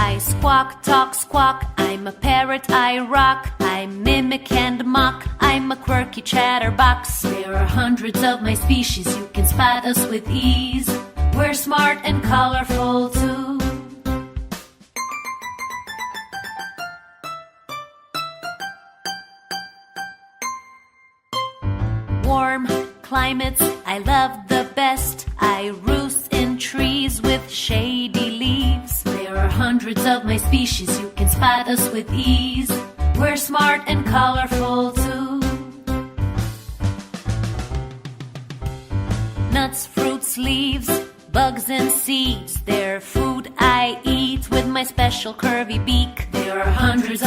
I squawk, talk, squawk. I'm a parrot, I rock. I mimic and mock. I'm a quirky chatterbox. There are hundreds of my species. You can spot us with ease. We're smart and colorful too. Warm climates I love the best. I roost in trees with shady leaves. There are hundreds of my species. You can spot us with ease. We're smart and colorful too. Nuts, fruits, leaves, bugs and seeds. They're food I eat with my special curvy beak. There are hundreds of